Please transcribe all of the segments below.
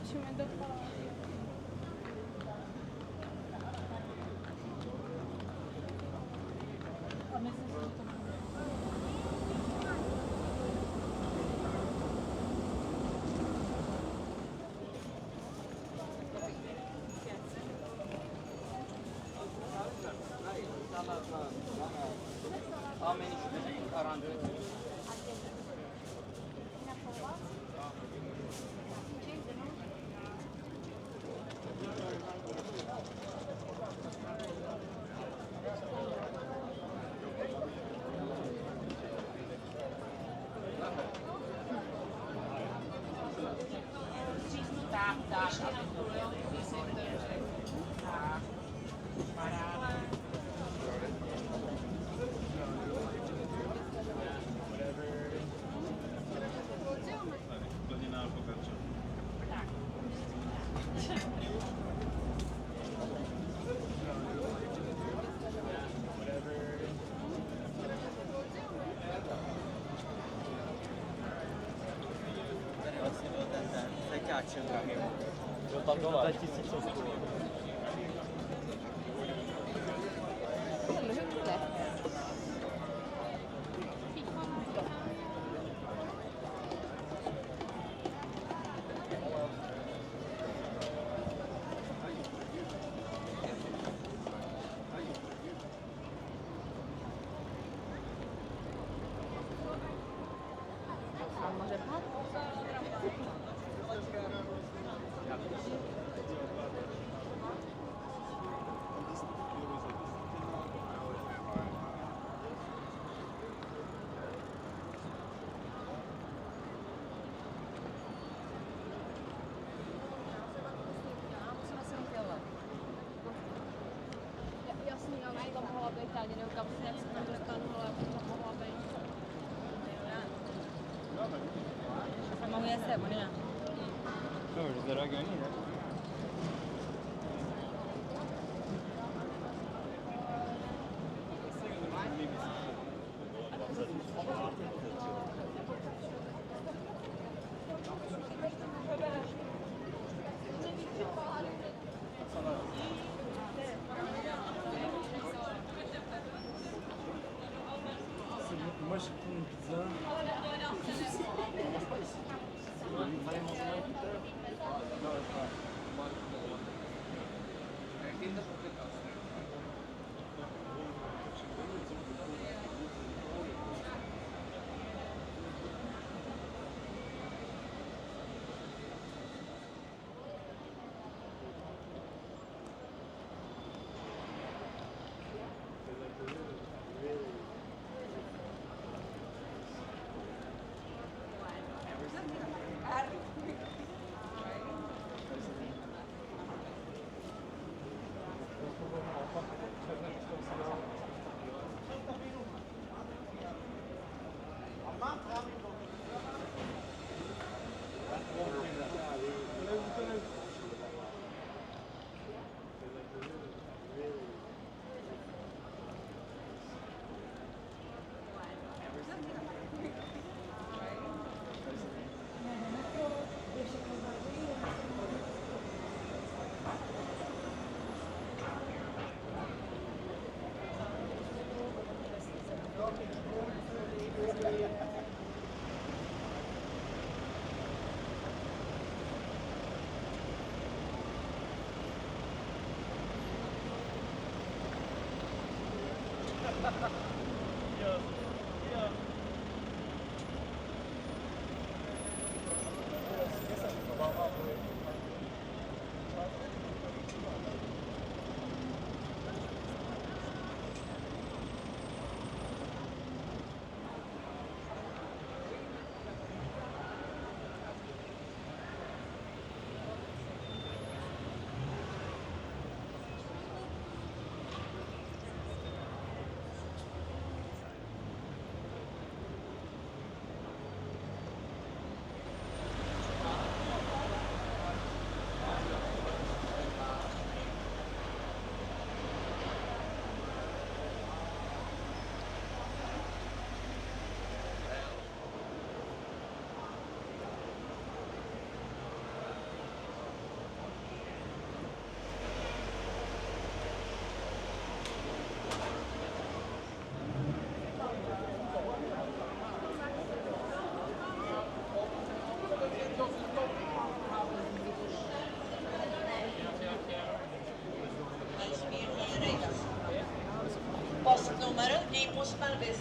skočíme do paláce. A my se s tím Jo, tam dole. 1008. Jasný, ale to mohla být, já nevím, kam se jak se tam dostanu, ale to mohla být. Mohu jít se, Bonina. No, že zareagují, ne? Moi je prends une pizza. Vous allez manger tout à l'heure? Non,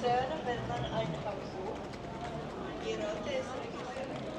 Sören Bellman eine Hausbuch. Die rote ist registriert.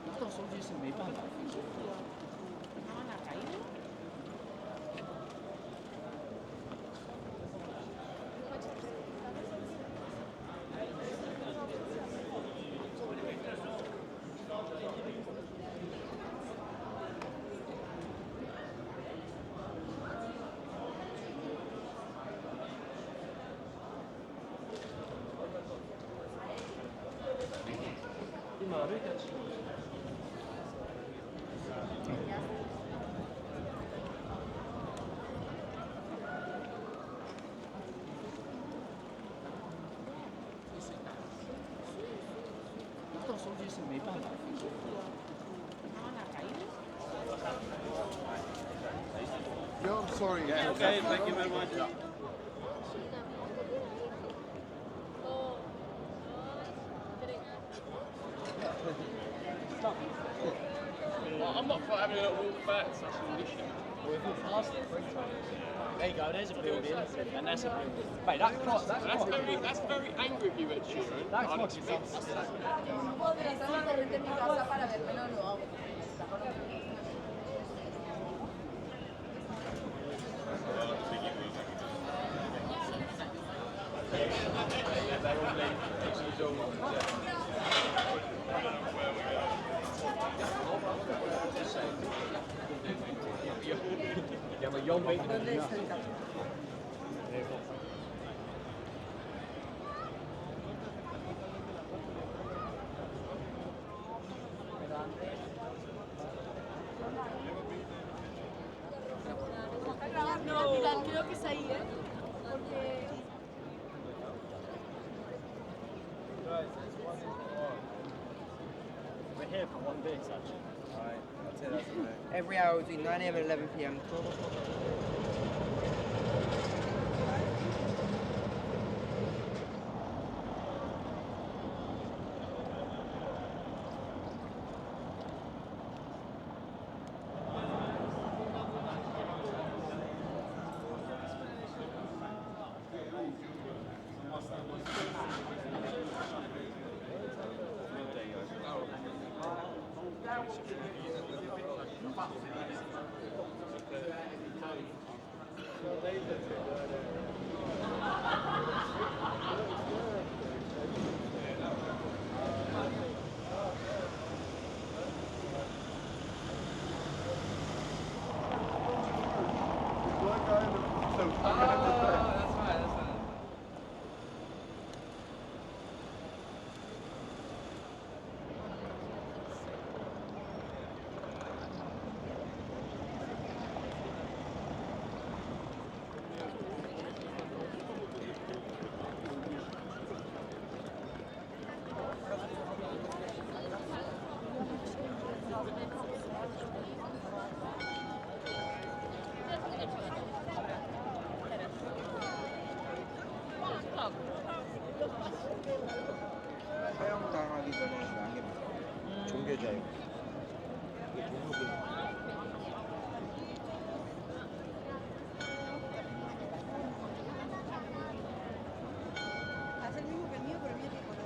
拿到手机是没办法。今歩いてるし。拿到手机是没办法。Yeah, I'm sorry. Yeah, okay, thank you very much. Well, I'm not for having a little walk back, so that's an issue. Well, if we pass it 3 times. There you go, there's a building, and that's a building. Mate, that cross, That's very angry of you, Ed Sheeran. that I'd clock is expect- No puedo utilizar la corriente en mi casa para verme, no lo hago. Yeah, but you're making ¿Dónde está el campo? No, creo que es ahí, ¿eh? Porque... We're here for 1 bit, actually. Alright, I'll tell you that tonight. Every hour between 9 a.m. and 11 p.m. James. Hace el mismo que el mío, pero el mío tiene color.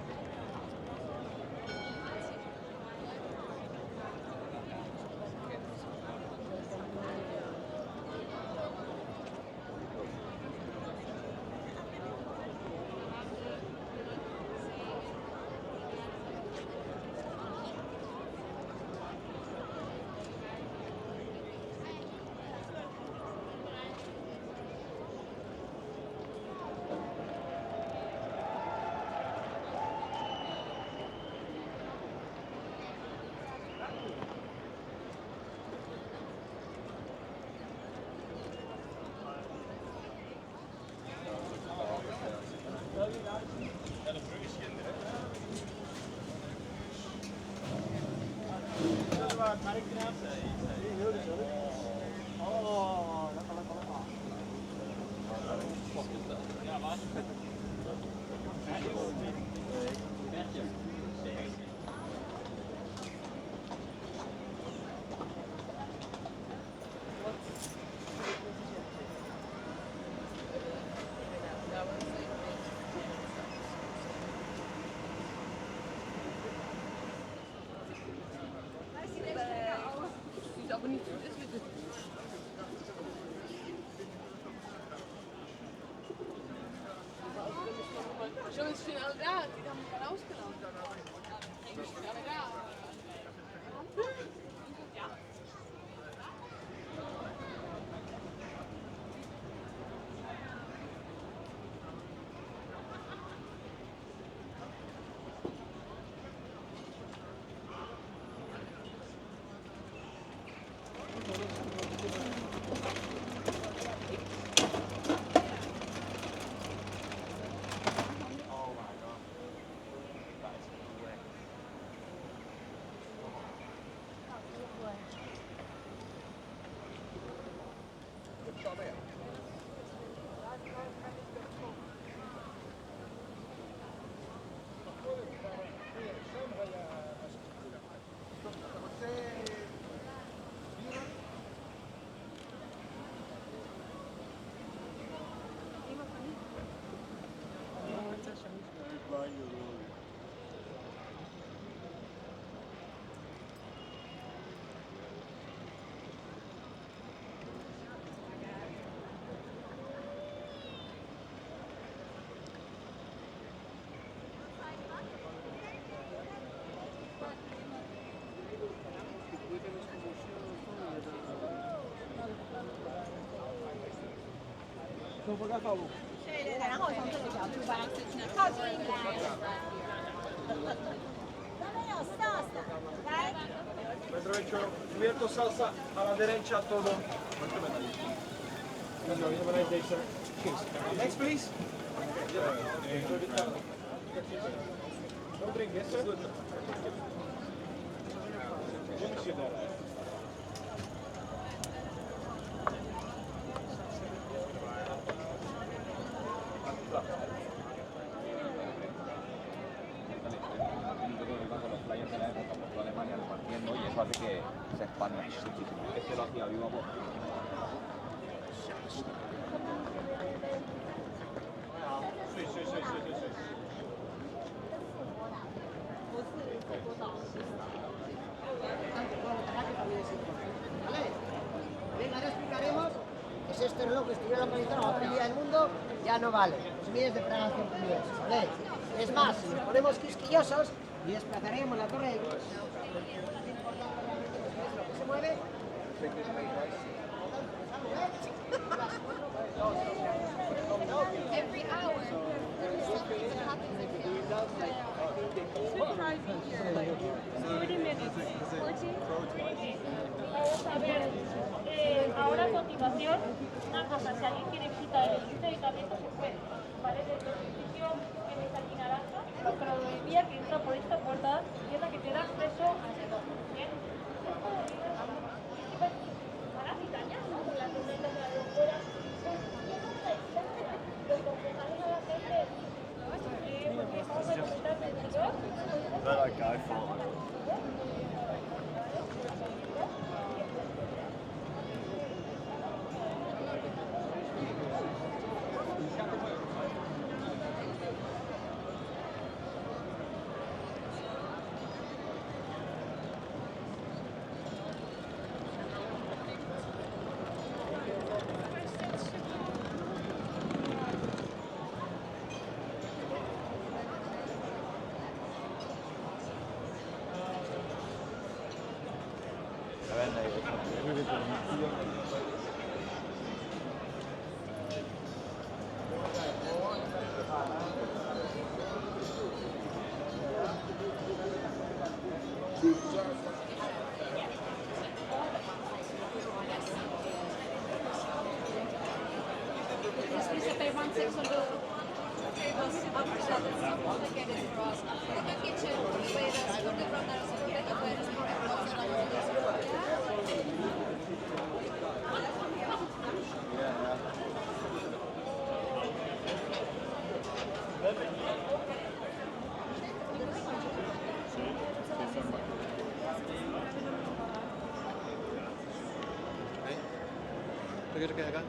Zo is het inderdaad, die dan kan ausgelopen. Inderdaad. Ja.对，然后从这个角度吧，靠近一点。那边有 salsa，来。 Pedro, cubierto salsa a la derecha todo. Next, please. Don't drink this, sir. Y eso hace que se expanda muchísimo. Este lo hacía vivo por. ¿Vale? Venga, ahora explicaremos que si este reloj que estuviera localizado en otra día del mundo ya no vale. Los miles de fragas universo, ¿vale? Es más, si nos ponemos quisquillosos y desplazaremos la torre de luz, se mueve. Every hour, there's something that happens like surprising here, like 30 minutes, 14. Vamos a ver, ahora a continuación, una cosa, si alguien quiere visitar el edificio de ayuntamiento se puede, ¿vale? Desde el edificio que ves aquí naranja, pero de día que entra por esta puerta y es la que te da acceso al reloj, ¿bien? Para gitañas, ¿no? Con las tormentas de la locura. Los concejales a la gente, porque estamos representando el sector. Is that like guy fault? one section of tables after that. It's so complicated for us. In the kitchen, the way the school is run, there's a bit of it. It's more ¿Qué acá?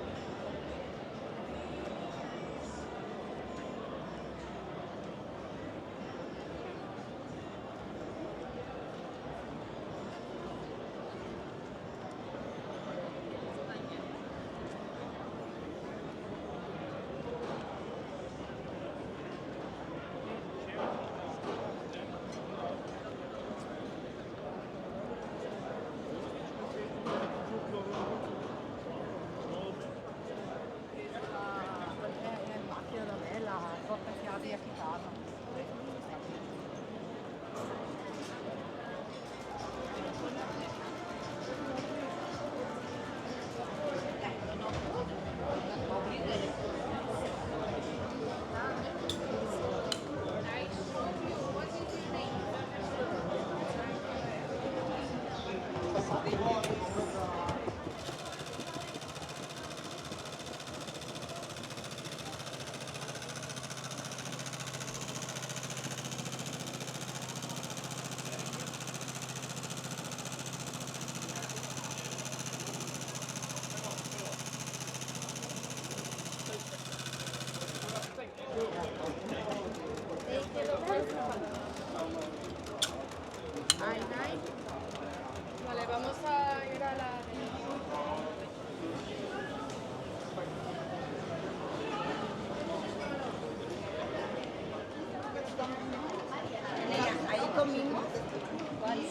Vale, vamos a ir a la... Ahí comimos.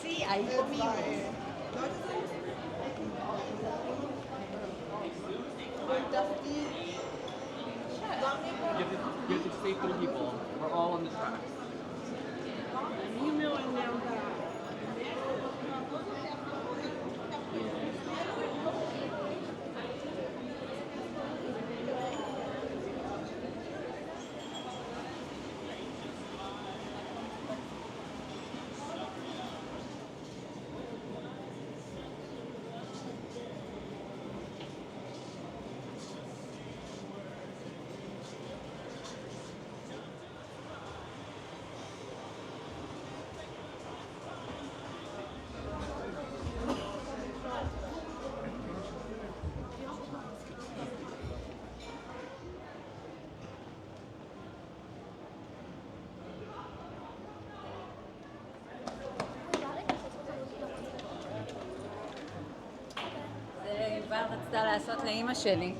Sí, ahí comimos. You have to stay 3 people. We're all on the track. יובל רצתה לעשות לאימא שלי.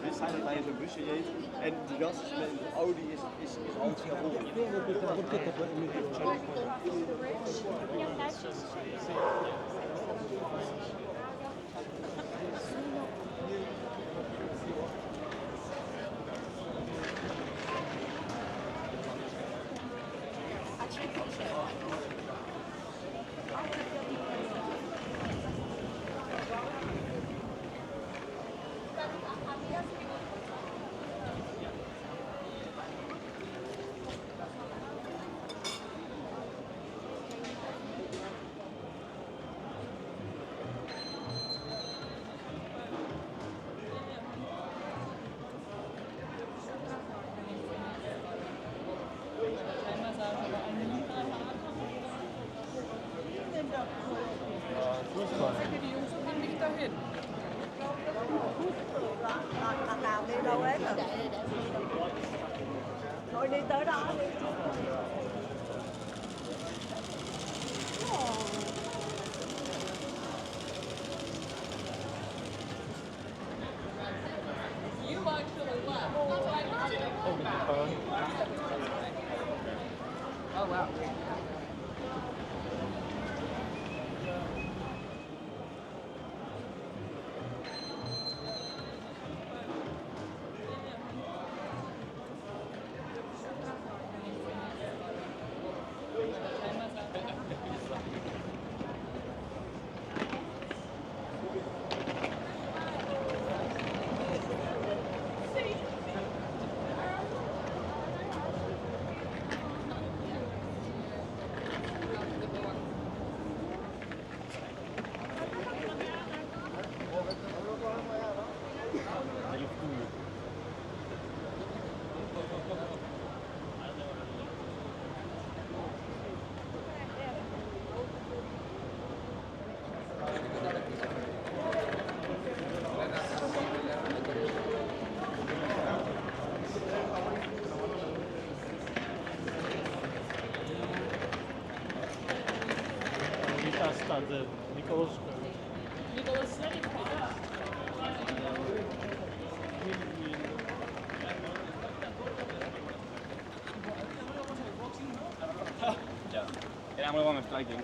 Het zijn dat wij in zo'n busje reed en die gast met een Audi is altijd vol. Nào đi đâu hết rồi. Thôi đi tới đó đi. You actually left. Oh, wow. staat Nicolas. Nicolas Yeah. Era muy bueno striking.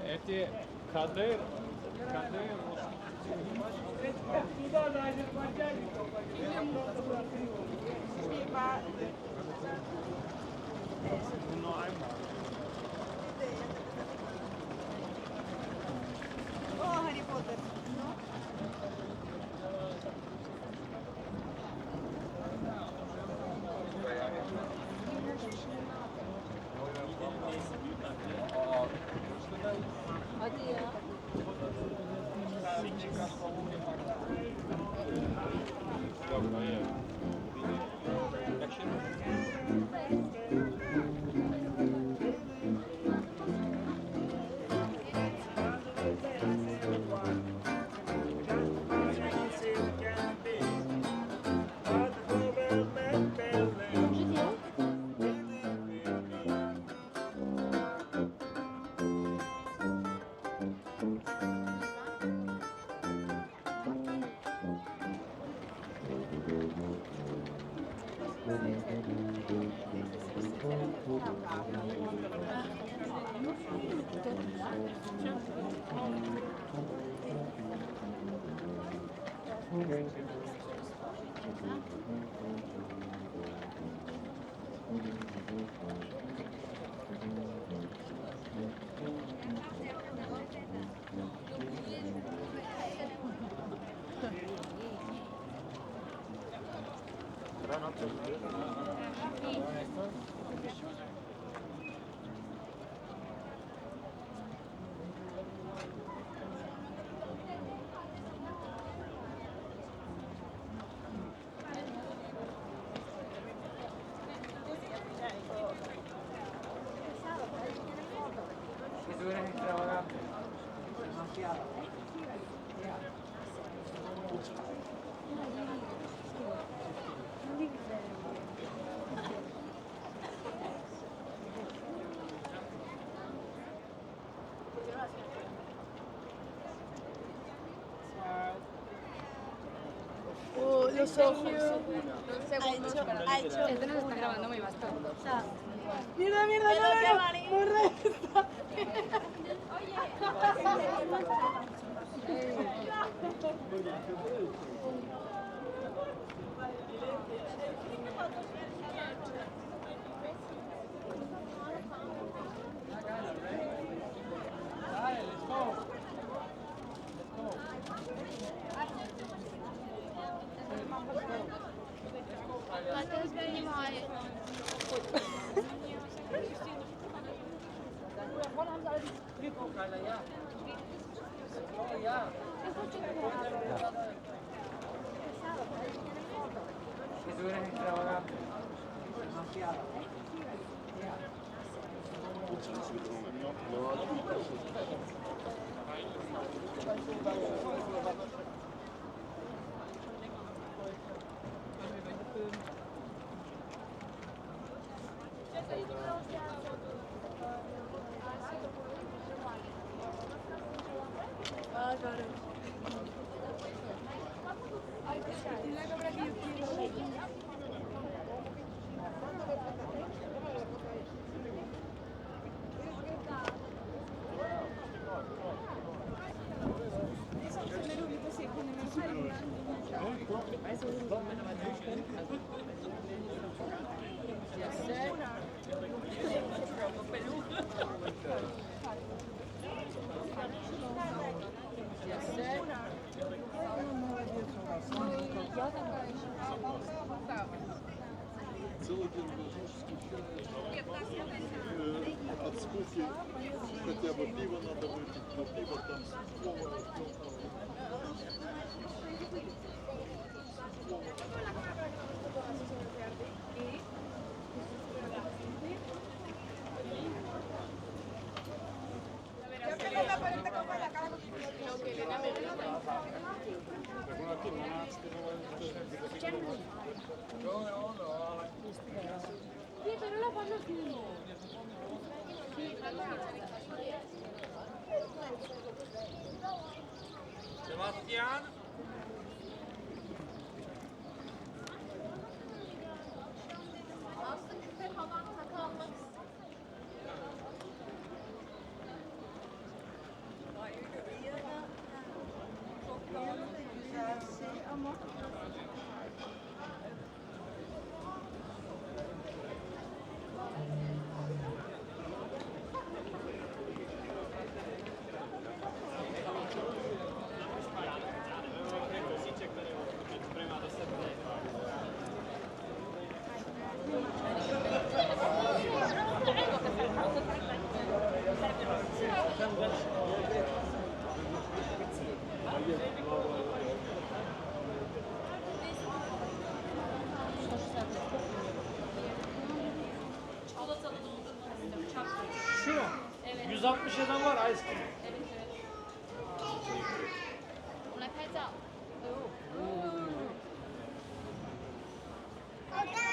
Эти Кадыр. Oh, Harry Potter. Que tú eres extravagante. Demasiado. Los ojos. Ha hecho. Este nos está grabando muy bastante. Mierda, mierda, no. Borra esta. That is very high. Que tú eres extravagante. Demasiado. Ah, claro. La cámara que yo quiero. Целый день должен от скуки хотя бы пиво надо выпить, но пиво там Sí, pero la pasa así. Sebastián. Aslında küpe falan takılmak Ama Şu mu? 160 adam var ice cream. 我们来拍照。 Acá.